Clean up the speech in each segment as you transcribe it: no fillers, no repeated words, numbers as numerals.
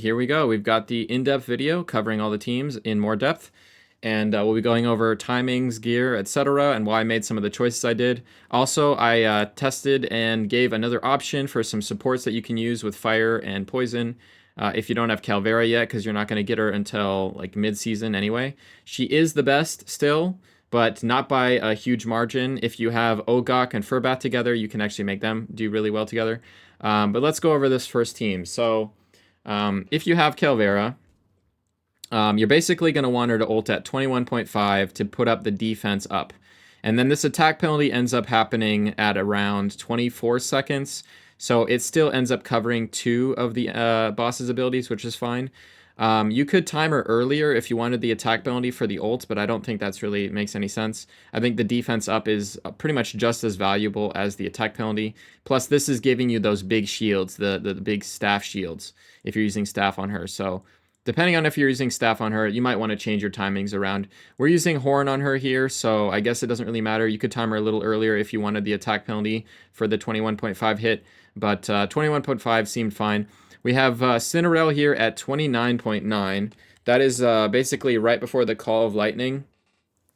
here we go. We've got the in-depth video covering all the teams in more depth, and we'll be going over timings, gear, etc., and why I made some of the choices I did. Also, I tested and gave another option for some supports that you can use with fire and poison if you don't have Calvera yet, because you're not going to get her until like mid-season anyway. She is the best still, but not by a huge margin. If you have Ogok and Furbath together, you can actually make them do really well together. But let's go over this first team. So if you have Calvera, you're basically going to want her to ult at 21.5 to put up the defense up. And then this attack penalty ends up happening at around 24 seconds. So it still ends up covering 2 of the boss's abilities, which is fine. You could time her earlier if you wanted the attack penalty for the ult, but I don't think that's really makes any sense. I think the defense up is pretty much just as valuable as the attack penalty. Plus, this is giving you those big shields, the big staff shields, if you're using staff on her. So depending on if you're using staff on her, you might want to change your timings around. We're using horn on her here, so I guess it doesn't really matter. You could time her a little earlier if you wanted the attack penalty for the 21.5 hit, but 21.5 seemed fine. We have Cinderell here at 29.9. That is basically right before the Call of Lightning.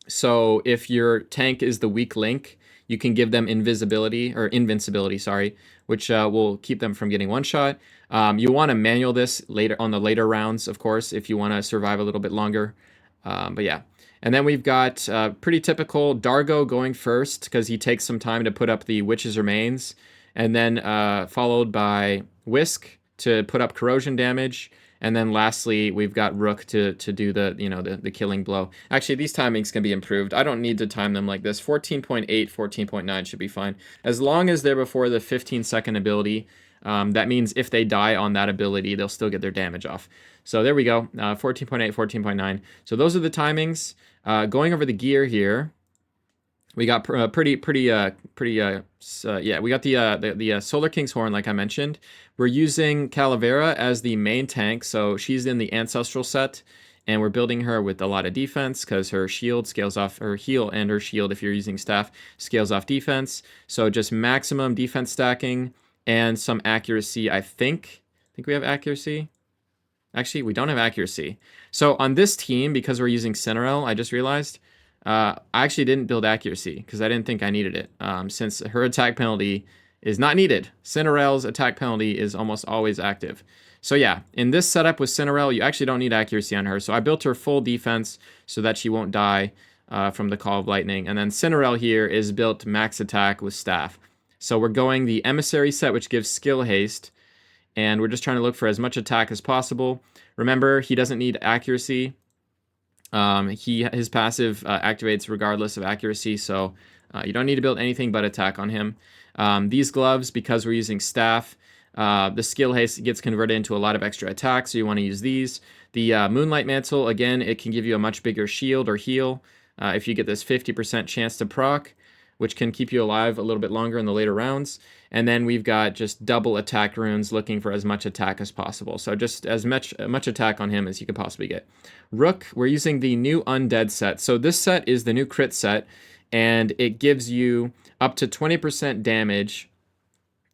So if your tank is the weak link, you can give them invincibility, sorry, which will keep them from getting one shot. You want to manual this later on the later rounds, of course, if you want to survive a little bit longer. But yeah. And then we've got pretty typical Dargo going first because he takes some time to put up the Witch's Remains. And then followed by Whisk to put up corrosion damage, and then lastly we've got Rook to do the killing blow. Actually, these timings can be improved. I don't need to time them like this. 14.8, 14.9 should be fine as long as they're before the 15-second ability. That means if they die on that ability, they'll still get their damage off. So there we go. 14.8, 14.9. So those are the timings. Going over the gear here. We got yeah. We got the Solar King's Horn, like I mentioned. We're using Calavera as the main tank, so she's in the Ancestral set, and we're building her with a lot of defense because her shield scales off her heal, and her shield, if you're using staff, scales off defense. So just maximum defense stacking and some accuracy. I think we have accuracy. Actually, we don't have accuracy. So on this team, because we're using Cinderell, I just realized. I actually didn't build accuracy because I didn't think I needed it, since her attack penalty is not needed. Cinderell's attack penalty is almost always active. So yeah, in this setup with Cinderell, you actually don't need accuracy on her. So I built her full defense so that she won't die from the Call of Lightning. And then Cinderell here is built max attack with staff. So we're going the Emissary set, which gives skill haste. And we're just trying to look for as much attack as possible. Remember, he doesn't need accuracy. His passive activates regardless of accuracy, so you don't need to build anything but attack on him. These gloves, because we're using staff, the skill haste gets converted into a lot of extra attack, so you want to use these. The Moonlight Mantle, again, it can give you a much bigger shield or heal if you get this 50% chance to proc, which can keep you alive a little bit longer in the later rounds. And then we've got just double attack runes looking for as much attack as possible. So just as much attack on him as you could possibly get. Rook, we're using the new Undead set. So this set is the new crit set, and it gives you up to 20% damage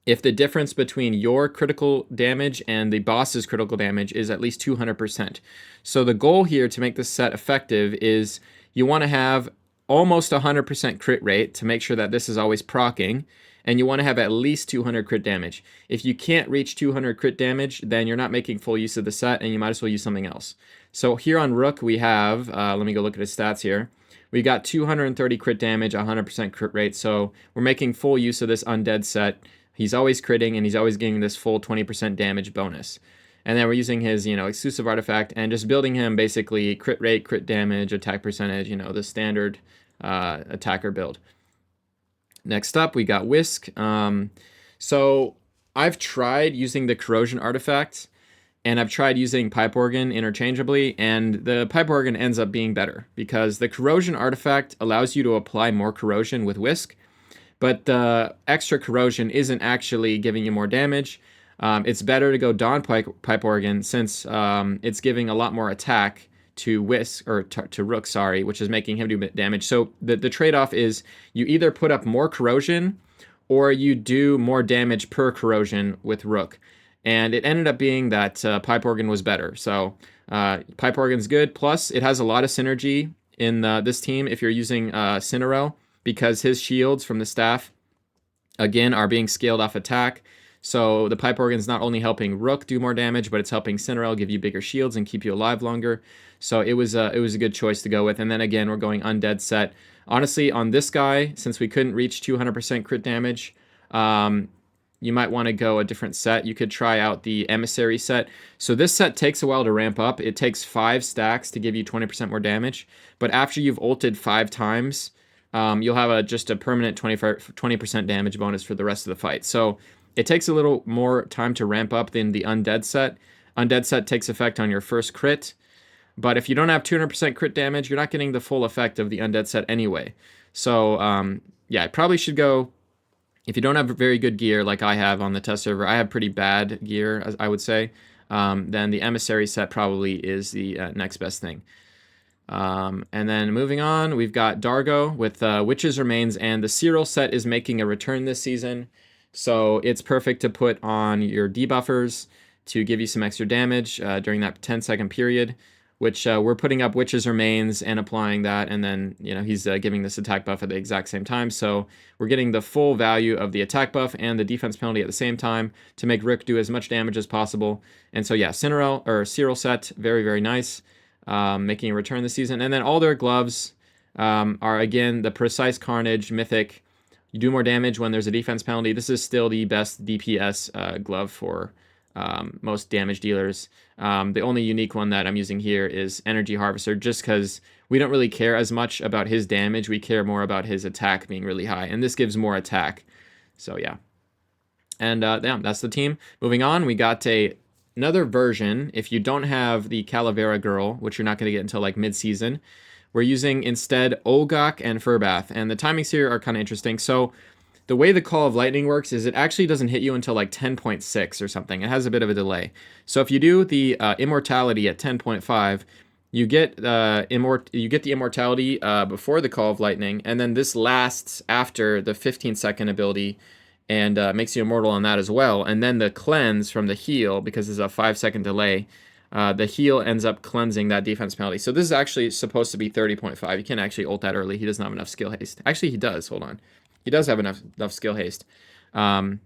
if the difference between your critical damage and the boss's critical damage is at least 200%. So the goal here to make this set effective is you want to have almost 100% crit rate to make sure that this is always proccing, and you want to have at least 200 crit damage. If you can't reach 200 crit damage, then you're not making full use of the set, and you might as well use something else. So here on Rook, we have, let me go look at his stats here. We got 230 crit damage, 100% crit rate, so we're making full use of this Undead set. He's always critting, and he's always getting this full 20% damage bonus. And then we're using his, exclusive artifact, and just building him basically crit rate, crit damage, attack percentage, the standard attacker build. Next up, we got Whisk. So I've tried using the corrosion artifact, and I've tried using pipe organ interchangeably, and the pipe organ ends up being better because the corrosion artifact allows you to apply more corrosion with Whisk, but the extra corrosion isn't actually giving you more damage. It's better to go Dawn pipe organ since it's giving a lot more attack to Whisk, or to Rook, sorry, which is making him do damage. So the trade-off is you either put up more corrosion or you do more damage per corrosion with Rook. and it ended up being that Pipe Organ was better. So Pipe Organ's good. Plus, it has a lot of synergy in this team if you're using Cinderell, because his shields from the staff, again, are being scaled off attack. So the Pipe Organ's not only helping Rook do more damage, but it's helping Cinderell give you bigger shields and keep you alive longer. So it was a good choice to go with. And then again, we're going Undead set. Honestly, on this guy, since we couldn't reach 200% crit damage, you might want to go a different set. You could try out the Emissary set. So this set takes a while to ramp up. It takes 5 stacks to give you 20% more damage. But after you've ulted 5 times, you'll have just a permanent 20% damage bonus for the rest of the fight. So it takes a little more time to ramp up than the Undead set. Undead set takes effect on your first crit. But if you don't have 200% crit damage, you're not getting the full effect of the Undead set anyway. So, yeah, I probably should go... If you don't have very good gear like I have on the test server, I have pretty bad gear, I would say, then the Emissary set probably is the next best thing. And then moving on, we've got Dargo with Witch's Remains, and the Cyril set is making a return this season. So it's perfect to put on your debuffers to give you some extra damage during that 10-second period, which we're putting up Witch's Remains and applying that, and then, you know, he's giving this attack buff at the exact same time. So we're getting the full value of the attack buff and the defense penalty at the same time to make Rick do as much damage as possible. And so, yeah, Cyril set, very, very nice, making a return this season. And then all their gloves are, again, the Precise Carnage, Mythic. You do more damage when there's a defense penalty. This is still the best DPS glove for most damage dealers. The only unique one that I'm using here is Energy Harvester, just because we don't really care as much about his damage. We care more about his attack being really high, and this gives more attack. So yeah. And yeah, that's the team. Moving on, we got another version. If you don't have the Calavera Girl, which you're not going to get until like mid-season, we're using instead Ogok and Furbath, and the timings here are kind of interesting. So the way the Call of Lightning works is it actually doesn't hit you until like 10.6 or something. It has a bit of a delay. So if you do the Immortality at 10.5, you get the Immortality before the Call of Lightning, and then this lasts after the 15-second ability and makes you immortal on that as well. And then the Cleanse from the heal, because there's a 5-second delay, the heal ends up cleansing that defense penalty. So this is actually supposed to be 30.5. You can't actually ult that early. He doesn't have enough skill haste. Actually, he does. Hold on. He does have enough skill haste, because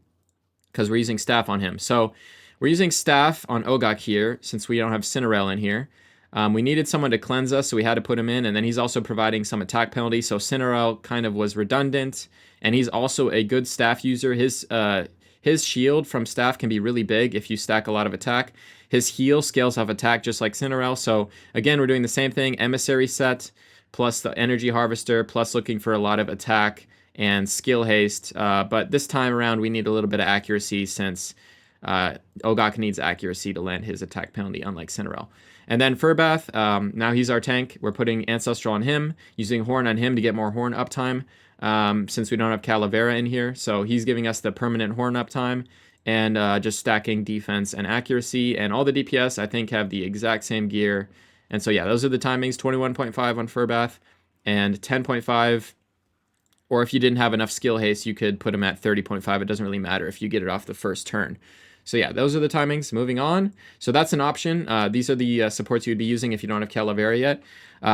we're using staff on him. So we're using staff on Ogok here, since we don't have Cinderell in here. We needed someone to cleanse us, so we had to put him in, and then he's also providing some attack penalty, so Cinderell kind of was redundant, and he's also a good staff user. His shield from staff can be really big if you stack a lot of attack. His heal scales off attack just like Cinderell, so again, we're doing the same thing, Emissary set, plus the Energy Harvester, plus looking for a lot of attack and skill haste, but this time around we need a little bit of accuracy, since Ogok needs accuracy to land his attack penalty, unlike Cinderell. And then Furbath, now he's our tank. We're putting Ancestral on him, using Horn on him to get more Horn uptime, since we don't have Calavera in here. So he's giving us the permanent Horn uptime, and just stacking defense and accuracy. And all the DPS, I think, have the exact same gear. And so yeah, those are the timings, 21.5 on Furbath, and 10.5. Or if you didn't have enough skill haste, you could put him at 30.5. It doesn't really matter if you get it off the first turn. So yeah, those are the timings. Moving on. So that's an option. These are the supports you'd be using if you don't have Calavera yet.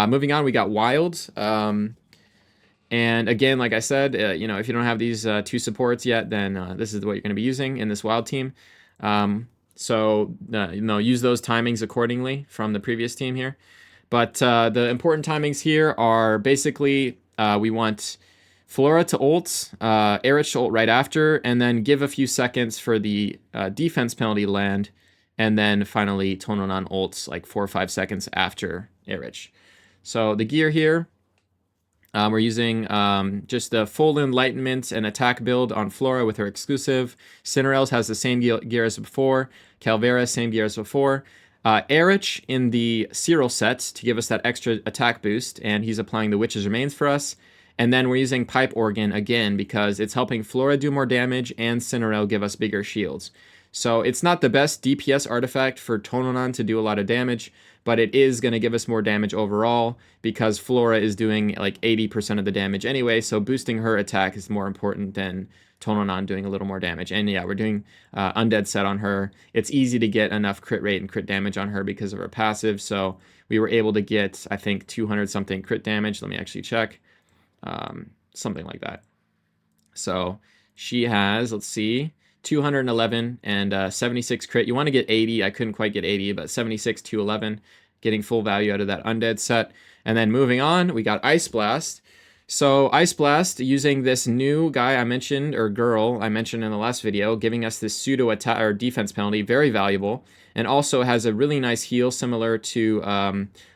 Moving on, we got Wild. And again, like I said, you know, if you don't have these 2 supports yet, then this is what you're going to be using in this Wild team. So you know, use those timings accordingly from the previous team here. But the important timings here are basically we want Flora to ult, Erich to ult right after, and then give a few seconds for the defense penalty to land, and then finally Tononan ults like 4 or 5 seconds after Erich. So the gear here, we're using just the full enlightenment and attack build on Flora with her exclusive. Cinderell's has the same gear as before. Calvera, same gear as before. Erich in the Cyril set to give us that extra attack boost, and he's applying the Witch's Remains for us. And then we're using Pipe Organ again because it's helping Flora do more damage and Cinderell give us bigger shields. So it's not the best DPS artifact for Tononon to do a lot of damage, but it is going to give us more damage overall because Flora is doing like 80% of the damage anyway, so boosting her attack is more important than Tononon doing a little more damage. And yeah, we're doing Undead set on her. It's easy to get enough crit rate and crit damage on her because of her passive, so we were able to get, I think, 200 something crit damage. Let me actually check. Something like that. So she has, let's see, 211 and 76 crit. You want to get 80. I couldn't quite get 80, but 76, 211, getting full value out of that Undead set. And then moving on, we got Ice Blast. So Ice Blast, using this new guy I mentioned, or girl I mentioned in the last video, giving us this pseudo attack or defense penalty, very valuable, and also has a really nice heal similar to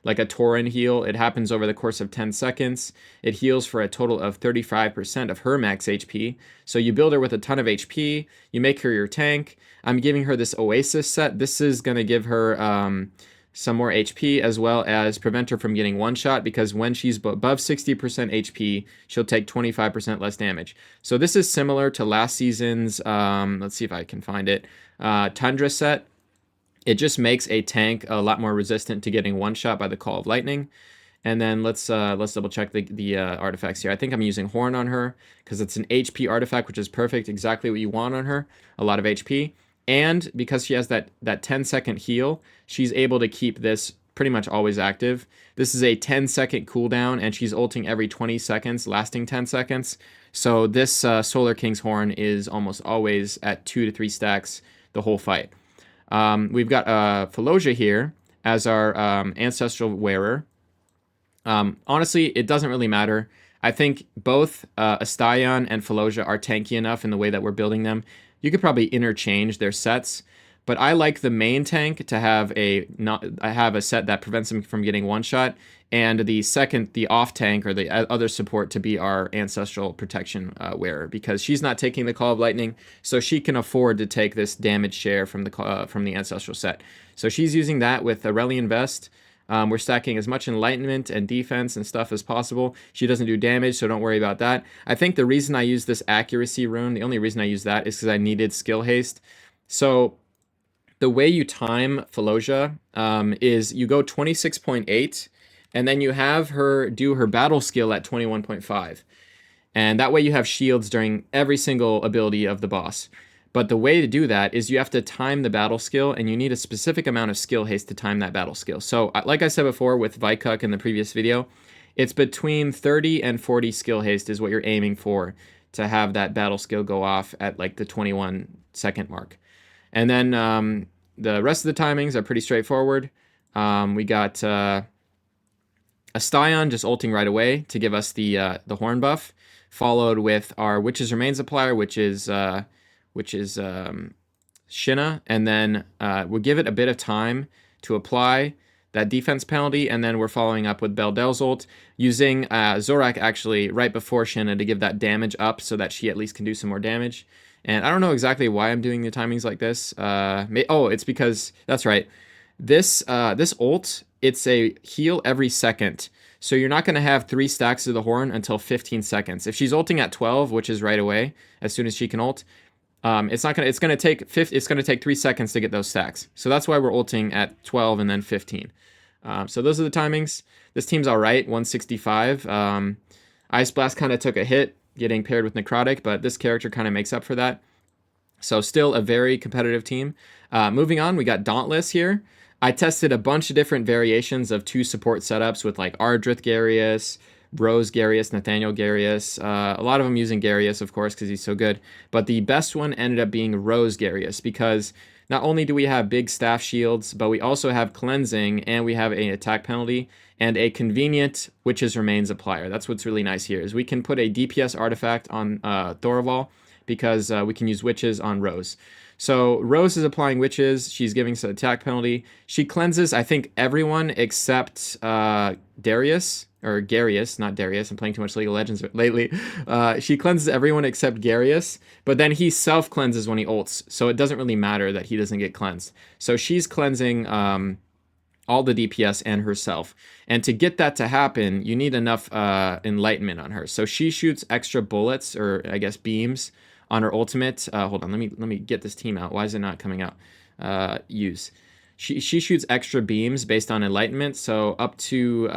like a Tauren heal. It happens over the course of 10 seconds. It heals for a total of 35% of her max HP. So you build her with a ton of HP, you make her your tank. I'm giving her this Oasis set. This is going to give her some more HP, as well as prevent her from getting one shot, because when she's above 60% HP, she'll take 25% less damage. So this is similar to last season's, let's see if I can find it, Tundra set. It just makes a tank a lot more resistant to getting one shot by the Call of Lightning. And then let's double check the artifacts here. I think I'm using Horn on her because it's an HP artifact, which is perfect, exactly what you want on her, a lot of HP. And because she has that 10-second heal, she's able to keep this pretty much always active. This is a 10-second cooldown, and she's ulting every 20 seconds, lasting 10 seconds. So this Solar King's Horn is almost always at 2 to 3 stacks the whole fight. We've got Feloja here as our Ancestral Wearer. Honestly, it doesn't really matter. I think both Astaion and Feloja are tanky enough in the way that we're building them. You could probably interchange their sets, but I like the main tank to have a set that prevents him from getting one shot, and the off tank or the other support to be our Ancestral Protection wearer, because she's not taking the Call of Lightning, so she can afford to take this damage share from the Ancestral set. So she's using that with Aurelian Vest. We're stacking as much enlightenment and defense and stuff as possible. She doesn't do damage, so don't worry about that. I think the reason I use this accuracy rune, the only reason I use that is because I needed skill haste. So the way you time Feloja is you go 26.8, and then you have her do her battle skill at 21.5. And that way you have shields during every single ability of the boss. But the way to do that is you have to time the battle skill, and you need a specific amount of skill haste to time that battle skill. So like I said before with Vikuk in the previous video, it's between 30 and 40 skill haste is what you're aiming for to have that battle skill go off at like the 21-second mark. And then the rest of the timings are pretty straightforward. We got Astaion just ulting right away to give us the horn buff, followed with our Witch's Remains applier, which is Shinna, and then we'll give it a bit of time to apply that defense penalty, and then we're following up with Beldel's ult, using Zorak actually right before Shinna to give that damage up so that she at least can do some more damage. And I don't know exactly why I'm doing the timings like this. It's because, that's right, this ult, it's a heal every second. So you're not going to have 3 stacks of the horn until 15 seconds. If she's ulting at 12, which is right away, as soon as she can ult, it's going to take 3 seconds to get those stacks. So that's why we're ulting at 12 and then 15. So those are the timings. This team's all right, 165. Ice Blast kind of took a hit getting paired with Necrotic, but this character kind of makes up for that. So still a very competitive team. Moving on, we got Dauntless here. I tested a bunch of different variations of 2 support setups with like Ardrith Garius, Rose Garius, Nathaniel Garius. A lot of them using Garius, of course, because he's so good. But the best one ended up being Rose Garius, because not only do we have big staff shields, but we also have cleansing, and we have an attack penalty, and a convenient Witch's Remains applier. That's what's really nice here, is we can put a DPS artifact on Thorval, because we can use Witches on Rose. So Rose is applying Witches. She's giving us an attack penalty. She cleanses, I think, everyone except Darius. Or Garius, not Darius. I'm playing too much League of Legends lately. She cleanses everyone except Garius, but then he self-cleanses when he ults, so it doesn't really matter that he doesn't get cleansed. So she's cleansing all the DPS and herself. And to get that to happen, you need enough enlightenment on her. So she shoots extra bullets, or I guess beams, on her ultimate. Hold on, let me get this team out. Why is it not coming out? Use. She shoots extra beams based on enlightenment, so up to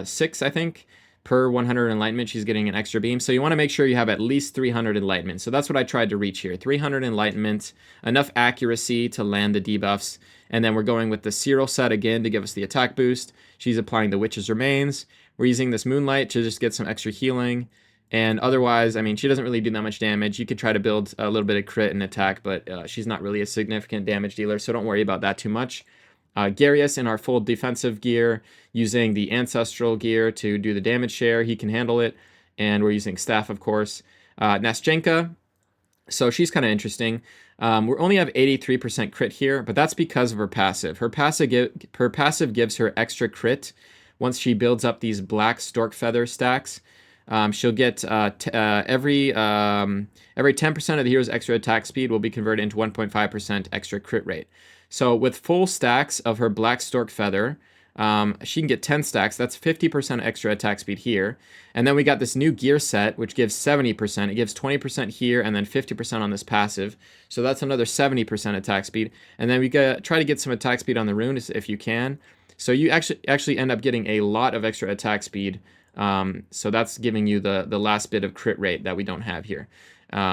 6, I think, per 100 enlightenment, she's getting an extra beam. So you want to make sure you have at least 300 enlightenment. So that's what I tried to reach here. 300 enlightenment, enough accuracy to land the debuffs. And then we're going with the Cyril set again to give us the attack boost. She's applying the Witch's Remains. We're using this Moonlight to just get some extra healing. And otherwise, I mean, she doesn't really do that much damage. You could try to build a little bit of crit and attack, but she's not really a significant damage dealer, so don't worry about that too much. Garius in our full defensive gear, using the Ancestral gear to do the damage share. He can handle it. And we're using Staff, of course. Nastjenka, so she's kind of interesting. We only have 83% crit here, but that's because of her passive. Her passive gives her extra crit once she builds up these black stork feather stacks. She'll get every 10% of the hero's extra attack speed will be converted into 1.5% extra crit rate. So with full stacks of her black stork feather, she can get 10 stacks. That's 50% extra attack speed here. And then we got this new gear set, which gives 70%. It gives 20% here and then 50% on this passive. So that's another 70% attack speed. And then we try to get some attack speed on the runes if you can. So you actually end up getting a lot of extra attack speed. So that's giving you the last bit of crit rate that we don't have here.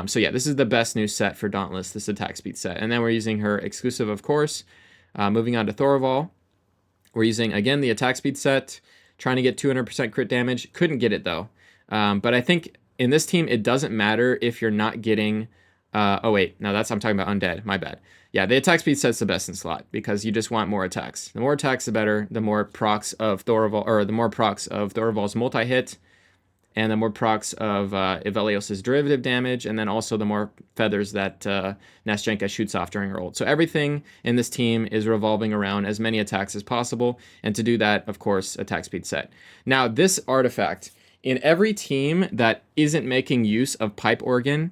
So yeah, this is the best new set for Dauntless, this attack speed set. And then we're using her exclusive, of course. Moving on to Thorvald. We're using, again, the attack speed set, trying to get 200% crit damage. Couldn't get it, though. But I think in this team, it doesn't matter if you're not getting... oh, wait. No, I'm talking about Undead. My bad. Yeah, the attack speed set's the best in slot because you just want more attacks. The more attacks, the better. The more procs of Thorvald, or the more procs of Thorvald's multi-hit, and the more procs of Ivelios' derivative damage, and then also the more feathers that Nastjenka shoots off during her ult. So everything in this team is revolving around as many attacks as possible, and to do that, of course, attack speed set. Now, this artifact, in every team that isn't making use of Pipe Organ,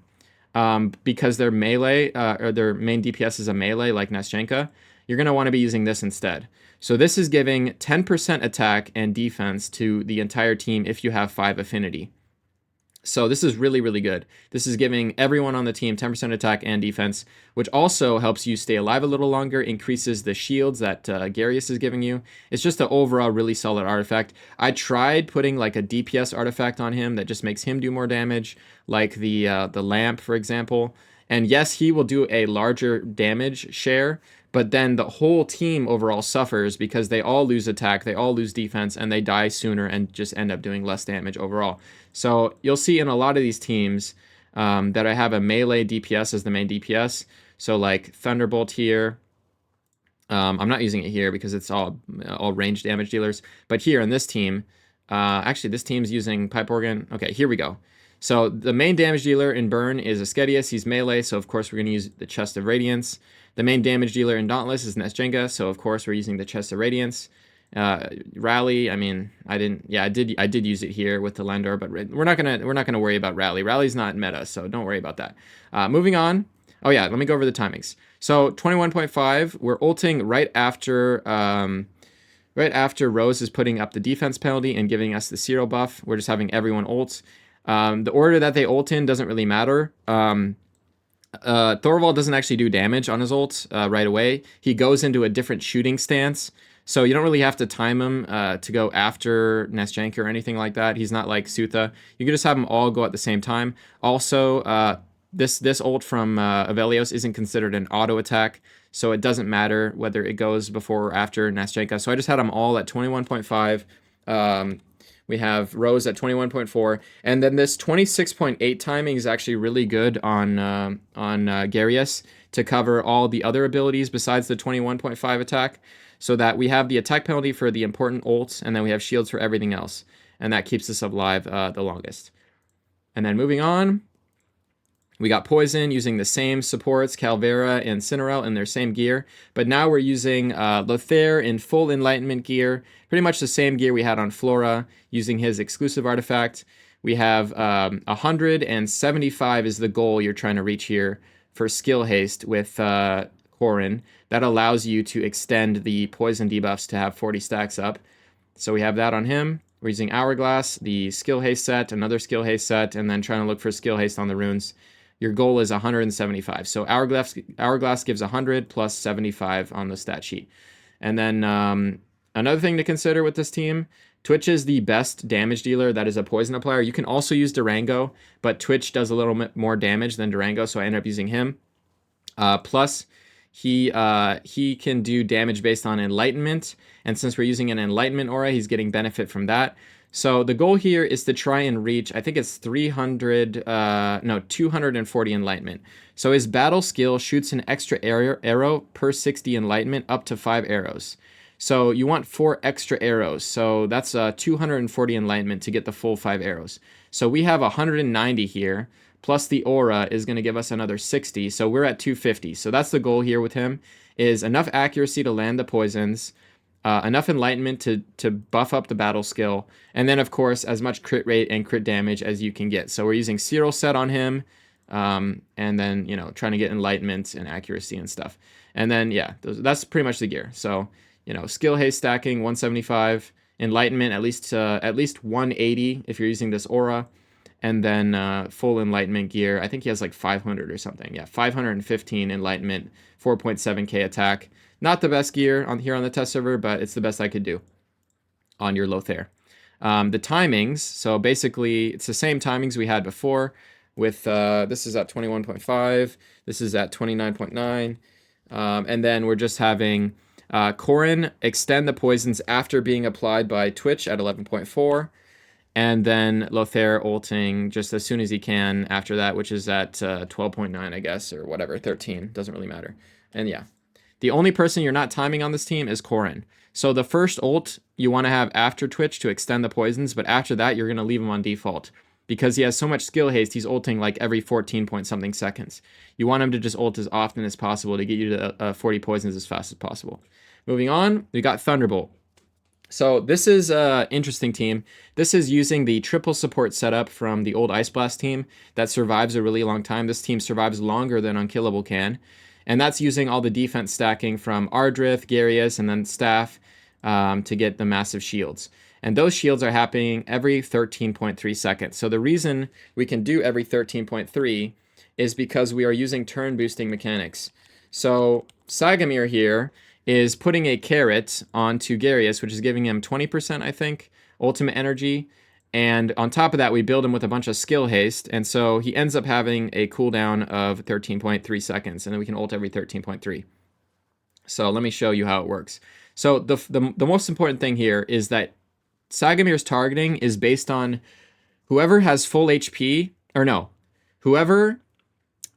because their melee, or their main DPS is a melee like Nastjenka, you're going to want to be using this instead. So this is giving 10% attack and defense to the entire team if you have 5 affinity. So this is really, really good. This is giving everyone on the team 10% attack and defense, which also helps you stay alive a little longer, increases the shields that Garius is giving you. It's just an overall really solid artifact. I tried putting like a DPS artifact on him that just makes him do more damage, like the lamp, for example. And yes, he will do a larger damage share, but then the whole team overall suffers because they all lose attack, they all lose defense, and they die sooner and just end up doing less damage overall. So you'll see in a lot of these teams that I have a melee DPS as the main DPS. So like Thunderbolt here. I'm not using it here because it's all range damage dealers. But here in this team, actually this team's using Pipe Organ. Okay, here we go. So the main damage dealer in Burn is Ascetius. He's melee, so of course we're going to use the Chest of Radiance. The main damage dealer in Dauntless is Nastjenka, so of course we're using the Chest of Radiance. Rally, I mean, I did use it here with the Lendor, but we're not gonna worry about Rally. Rally's not meta, so don't worry about that. Moving on. Oh yeah, let me go over the timings. So 21.5, we're ulting right after Rose is putting up the defense penalty and giving us the Cyril buff. We're just having everyone ult. The order that they ult in doesn't really matter. Thorvald doesn't actually do damage on his ult right away. He goes into a different shooting stance, so you don't really have to time him to go after Nastjenka or anything like that. He's not like Sutha. You can just have them all go at the same time. Also, this ult from Ivelios isn't considered an auto attack, so it doesn't matter whether it goes before or after Nastjenka. So I just had them all at 21.5. We have Rose at 21.4, and then this 26.8 timing is actually really good on Garius to cover all the other abilities besides the 21.5 attack, so that we have the attack penalty for the important ults, and then we have shields for everything else, and that keeps us alive the longest. And then moving on, we got Poison using the same supports, Calvera and Cinerel in their same gear, but now we're using Lothair in full Enlightenment gear, pretty much the same gear we had on Flora, using his exclusive artifact. We have 175 is the goal you're trying to reach here for skill haste with Corrin. That allows you to extend the poison debuffs to have 40 stacks up. So we have that on him. We're using Hourglass, the skill haste set, another skill haste set, and then trying to look for skill haste on the runes. your goal is 175. So Hourglass gives 100 plus 75 on the stat sheet. And then another thing to consider with this team, Twitch is the best damage dealer that is a poison applier. You can also use Durango, but Twitch does a little bit more damage than Durango, so I ended up using him. Plus, he can do damage based on Enlightenment, and since we're using an Enlightenment aura, he's getting benefit from that. So the goal here is to try and reach, I think it's 240 Enlightenment. So his battle skill shoots an extra arrow per 60 Enlightenment up to 5 arrows. So you want 4 extra arrows. So that's 240 Enlightenment to get the full 5 arrows. So we have 190 here, plus the aura is going to give us another 60. So we're at 250. So that's the goal here with him, is enough accuracy to land the poisons, enough Enlightenment to buff up the battle skill, and then, of course, as much crit rate and crit damage as you can get. So we're using Cyril set on him, and then, trying to get Enlightenment and accuracy and stuff. And then, yeah, that's pretty much the gear. So, skill haste stacking, 175, Enlightenment, at least 180 if you're using this aura, and then full Enlightenment gear. I think he has like 500 or something. Yeah, 515 Enlightenment, 4.7k attack. Not the best gear here on the test server, but it's the best I could do on your Lothair. The timings, so basically it's the same timings we had before with, this is at 21.5, this is at 29.9, and then we're just having Corrin extend the poisons after being applied by Twitch at 11.4, and then Lothair ulting just as soon as he can after that, which is at 12.9, I guess, or whatever, 13, doesn't really matter. And yeah. The only person you're not timing on this team is Corrin. So the first ult you want to have after Twitch to extend the poisons, but after that you're going to leave him on default. Because he has so much skill haste, he's ulting like every 14 point something seconds. You want him to just ult as often as possible to get you to 40 poisons as fast as possible. Moving on, we got Thunderbolt. So this is an interesting team. This is using the triple support setup from the old Ice Blast team that survives a really long time. This team survives longer than Unkillable can. And that's using all the defense stacking from Ardrith, Garius, and then Staff to get the massive shields. And those shields are happening every 13.3 seconds. So the reason we can do every 13.3 is because we are using turn boosting mechanics. So Sagamir here is putting a carrot onto Garius, which is giving him 20%, I think, ultimate energy. And on top of that, we build him with a bunch of skill haste. And so he ends up having a cooldown of 13.3 seconds. And then we can ult every 13.3. So let me show you how it works. So the most important thing here is that Sagamir's targeting is based on whoever has full HP, or no, whoever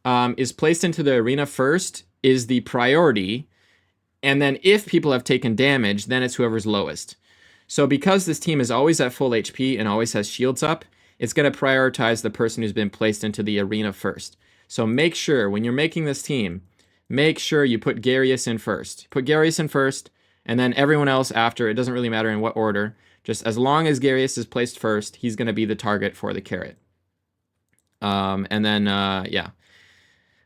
is placed into the arena first is the priority. And then if people have taken damage, then it's whoever's lowest. So because this team is always at full HP and always has shields up, it's going to prioritize the person who's been placed into the arena first. So make sure when you're making this team, make sure you put Garius in first. Put Garius in first, and then everyone else after. It doesn't really matter in what order. Just as long as Garius is placed first, he's going to be the target for the carrot. And then, yeah.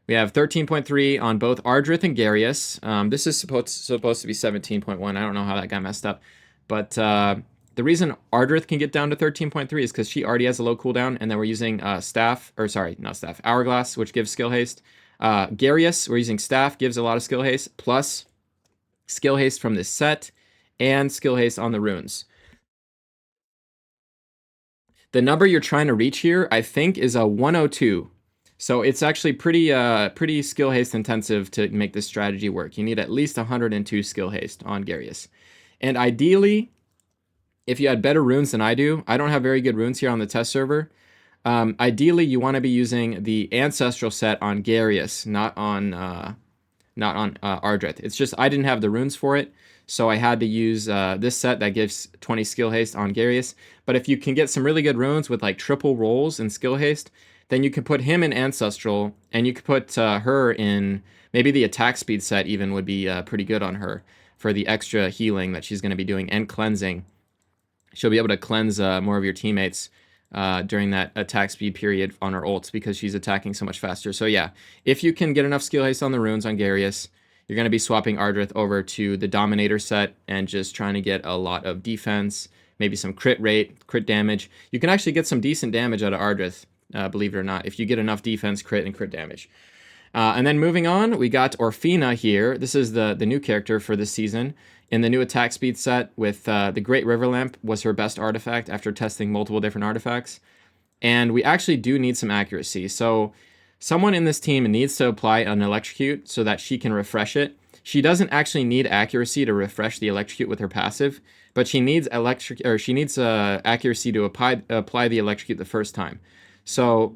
We have 13.3 on both Ardrith and Garius. This is supposed to be 17.1. I don't know how that got messed up. But the reason Ardrith can get down to 13.3 is because she already has a low cooldown, and then we're using Hourglass, which gives skill haste. Garius, we're using Staff, gives a lot of skill haste, plus skill haste from this set, and skill haste on the runes. The number you're trying to reach here, I think, is a 102. So it's actually pretty skill haste intensive to make this strategy work. You need at least 102 skill haste on Garius. And ideally, if you had better runes than I do, I don't have very good runes here on the test server. Ideally, you want to be using the Ancestral set on Garius, not on Ardrith. It's just I didn't have the runes for it, so I had to use this set that gives 20 skill haste on Garius. But if you can get some really good runes with like triple rolls and skill haste, then you can put him in Ancestral, and you could put her in, maybe the attack speed set even would be pretty good on her for the extra healing that she's going to be doing and cleansing. She'll be able to cleanse more of your teammates during that attack speed period on her ults because she's attacking so much faster. So yeah, if you can get enough skill haste on the runes on Garius, you're going to be swapping Ardrith over to the Dominator set and just trying to get a lot of defense, maybe some crit rate, crit damage. You can actually get some decent damage out of Ardrith believe it or not, if you get enough defense, crit, and crit damage. And then moving on, we got Orfina here. This is the new character for this season. In the new attack speed set with the Great River Lamp was her best artifact after testing multiple different artifacts. And we actually do need some accuracy. So someone in this team needs to apply an electrocute so that she can refresh it. She doesn't actually need accuracy to refresh the electrocute with her passive, but she needs accuracy to apply the electrocute the first time. So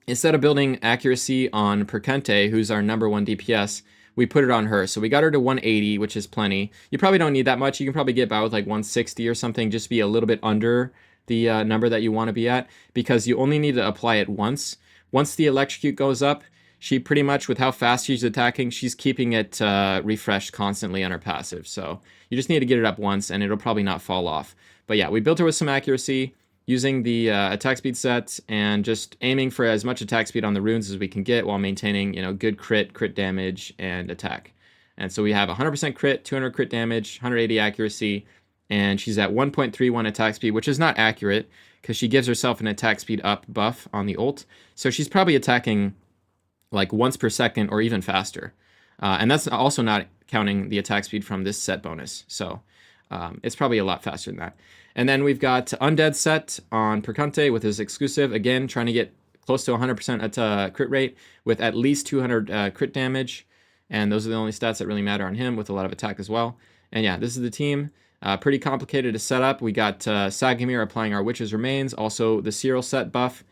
instead of building accuracy on Perkente, who's our number 1 DPS, we put it on her. So we got her to 180, which is plenty. You probably don't need that much. You can probably get by with like 160 or something, just be a little bit under the number that you want to be at, because you only need to apply it once. Once the electrocute goes up, she pretty much, with how fast she's attacking, she's keeping it refreshed constantly on her passive. So you just need to get it up once, and it'll probably not fall off. But yeah, we built her with some accuracy, using the attack speed set, and just aiming for as much attack speed on the runes as we can get while maintaining, good crit damage, and attack. And so we have 100% crit, 200 crit damage, 180 accuracy, and she's at 1.31 attack speed, which is not accurate because she gives herself an attack speed up buff on the ult. So she's probably attacking like once per second or even faster. And that's also not counting the attack speed from this set bonus. So it's probably a lot faster than that. And then we've got Undead set on Perkente with his exclusive. Again, trying to get close to 100% at crit rate with at least 200 crit damage. And those are the only stats that really matter on him, with a lot of attack as well. And yeah, this is the team. Pretty complicated to set up. We got Sagamir applying our Witch's Remains, also the Cyril set buff.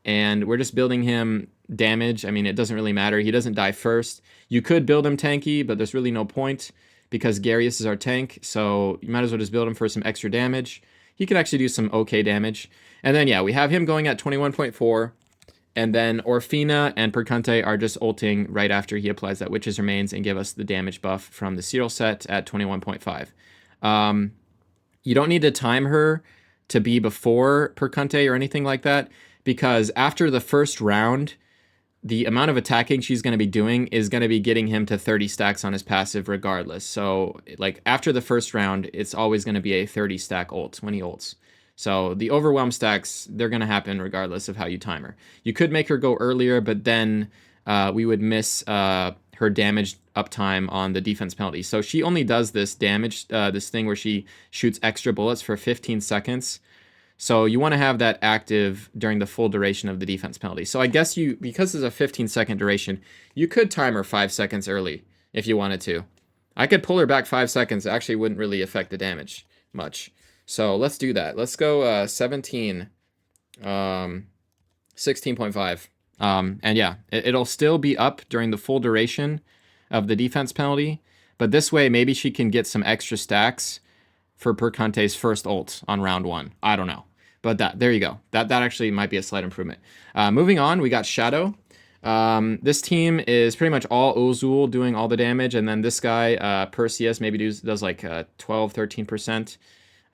And we're just building him damage. I mean, it doesn't really matter. He doesn't die first. You could build him tanky, but there's really no point because Garius is our tank. So you might as well just build him for some extra damage. He could actually do some okay damage. And then, yeah, we have him going at 21.4. And then Orfina and Perkente are just ulting right after he applies that Witch's Remains and give us the damage buff from the Cyril set at 21.5. You don't need to time her to be before Perkente or anything like that, because after the first round, the amount of attacking she's going to be doing is going to be getting him to 30 stacks on his passive regardless. So like after the first round, it's always going to be a 30 stack ult when he ults. So the overwhelm stacks, they're going to happen regardless of how you time her. You could make her go earlier, but then we would miss her damage uptime on the defense penalty. So she only does this damage, this thing where she shoots extra bullets for 15 seconds. So you want to have that active during the full duration of the defense penalty. So I guess because it's a 15-second duration, you could time her 5 seconds early if you wanted to. I could pull her back 5 seconds. It actually wouldn't really affect the damage much. So let's do that. Let's go 17, 16.5. And yeah, it'll still be up during the full duration of the defense penalty. But this way, maybe she can get some extra stacks for Perkante's first ult on round 1. I don't know. But there you go. That actually might be a slight improvement. Moving on, we got Shadow. This team is pretty much all Ozul doing all the damage. And then this guy, Perseus, maybe does like 12, 13%.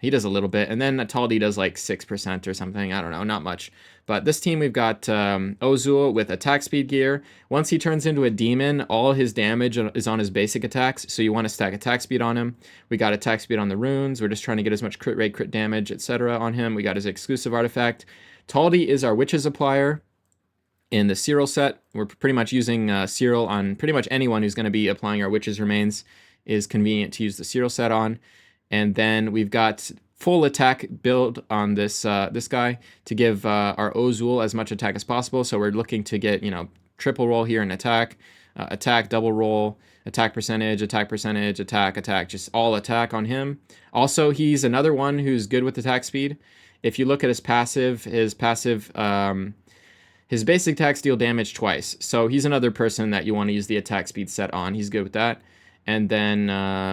He does a little bit. And then Taldi does like 6% or something. I don't know, not much. But this team, we've got Ozul with attack speed gear. Once he turns into a demon, all his damage is on his basic attacks. So you want to stack attack speed on him. We got attack speed on the runes. We're just trying to get as much crit rate, crit damage, etc. on him. We got his exclusive artifact. Taldi is our Witch's Applier. In the Cyril set, we're pretty much using Cyril on pretty much anyone who's going to be applying our Witch's Remains. Is convenient to use the Cyril set on. And then we've got full attack build on this guy to give our Ozul as much attack as possible. So we're looking to get, triple roll here in attack, attack, double roll, attack percentage, attack, just all attack on him. Also, he's another one who's good with attack speed. If you look at his basic attacks deal damage twice. So he's another person that you want to use the attack speed set on. He's good with that. And then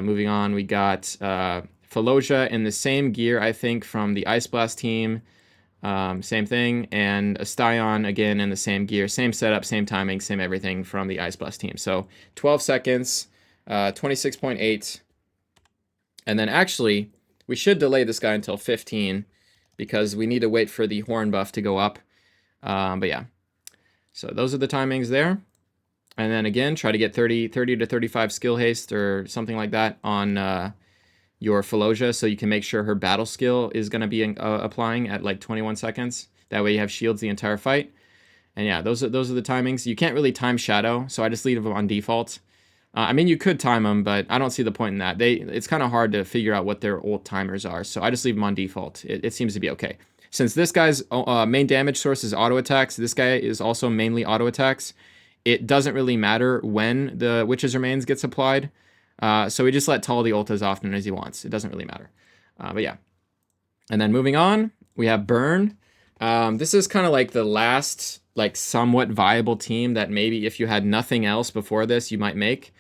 moving on, we got Faloja in the same gear, I think, from the Ice Blast team. Same thing. And Astyon, again, in the same gear. Same setup, same timing, same everything from the Ice Blast team. So 12 seconds, 26.8. And then actually, we should delay this guy until 15 because we need to wait for the horn buff to go up. But yeah, so those are the timings there. And then again, try to get 30 to 35 skill haste or something like that on your Faloja so you can make sure her battle skill is going to be applying at like 21 seconds. That way you have shields the entire fight. And yeah, those are the timings. You can't really time Shadow, so I just leave them on default. I mean, you could time them, but I don't see the point in that. It's kind of hard to figure out what their ult timers are, so I just leave them on default. It seems to be okay. Since this guy's main damage source is auto attacks, this guy is also mainly auto attacks. It doesn't really matter when the Witch's Remains gets applied, so we just let Taldi ult as often as he wants. It doesn't really matter. But yeah. And then moving on, we have Burn. This is kind of like the last, like, somewhat viable team that maybe if you had nothing else before this, you might make.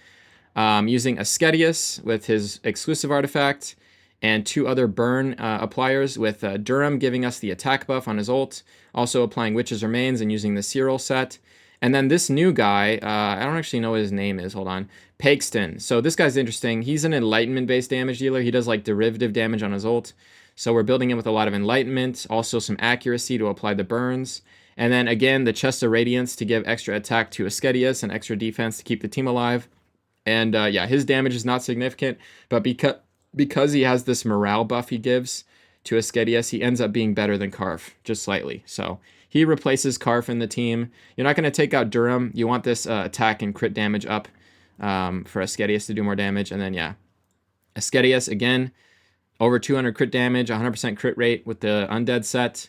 Using Ascetius with his exclusive artifact, and 2 other burn appliers with Durham giving us the attack buff on his ult, also applying Witch's Remains and using the Cyril set. And then this new guy, I don't actually know what his name is, hold on, Paxton. So this guy's interesting. He's an Enlightenment-based damage dealer. He does like derivative damage on his ult. So we're building him with a lot of Enlightenment, also some accuracy to apply the burns. And then again, the Chest of Radiance to give extra attack to Ascetius and extra defense to keep the team alive. And yeah, his damage is not significant, but because he has this morale buff he gives to Ascetius, he ends up being better than Karf, just slightly. So he replaces Karf in the team. You're not going to take out Durham. You want this attack and crit damage up for Ascetius to do more damage. And then yeah, Ascetius, again, over 200 crit damage, 100% crit rate with the Undead set.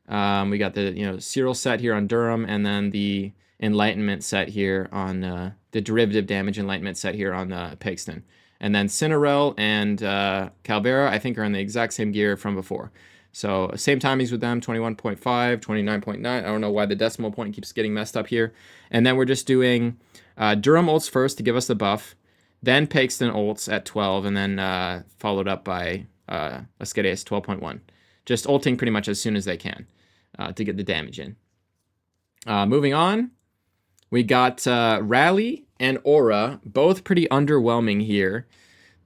We got the Cyril set here on Durham, and then the Enlightenment set here on the derivative damage Enlightenment set here on Paxton. And then Cinerel and Calvera, I think, are in the exact same gear from before. So same timings with them, 21.5, 29.9. I don't know why the decimal point keeps getting messed up here. And then we're just doing Durham ults first to give us the buff, then Paxton ults at 12, and then followed up by Ascetius 12.1. Just ulting pretty much as soon as they can to get the damage in. Moving on, we got Rally and Aura, both pretty underwhelming here.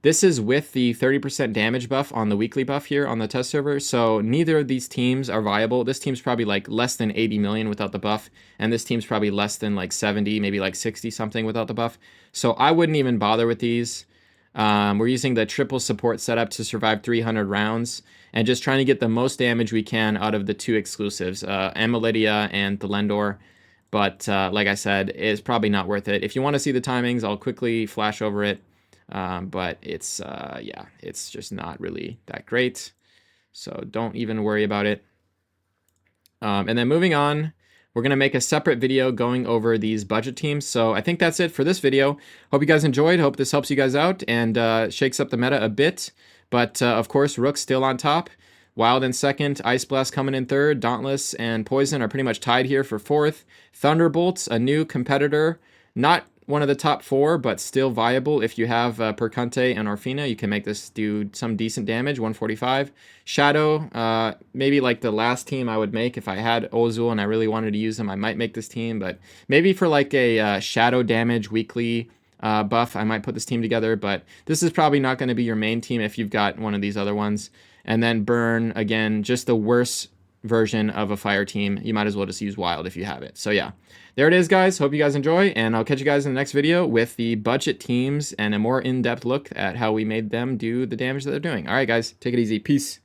This is with the 30% damage buff on the weekly buff here on the test server, so neither of these teams are viable. This team's probably like less than 80 million without the buff, and this team's probably less than like 70, maybe like 60 something without the buff. So I wouldn't even bother with these. We're using the triple support setup to survive 300 rounds, and just trying to get the most damage we can out of the 2 exclusives, Amelidia and the Lendor. But like I said, it's probably not worth it. If you want to see the timings, I'll quickly flash over it. But it's, yeah, it's just not really that great. So don't even worry about it. And then moving on, we're going to make a separate video going over these budget teams. So I think that's it for this video. Hope you guys enjoyed. Hope this helps you guys out and shakes up the meta a bit. But of course, Rook's still on top. Wild in second, Ice Blast coming in third, Dauntless and Poison are pretty much tied here for fourth. Thunderbolt's a new competitor, not one of the top 4, but still viable. If you have Percunte and Orfina, you can make this do some decent damage, 145. Shadow, maybe like the last team I would make if I had Ozul and I really wanted to use them, I might make this team, but maybe for like a Shadow damage weekly buff, I might put this team together, but this is probably not going to be your main team if you've got one of these other ones. And then Burn, again, just the worst version of a fire team. You might as well just use Wild if you have it. So yeah, there it is, guys. Hope you guys enjoy, and I'll catch you guys in the next video with the budget teams and a more in-depth look at how we made them do the damage that they're doing. All right, guys, take it easy. Peace.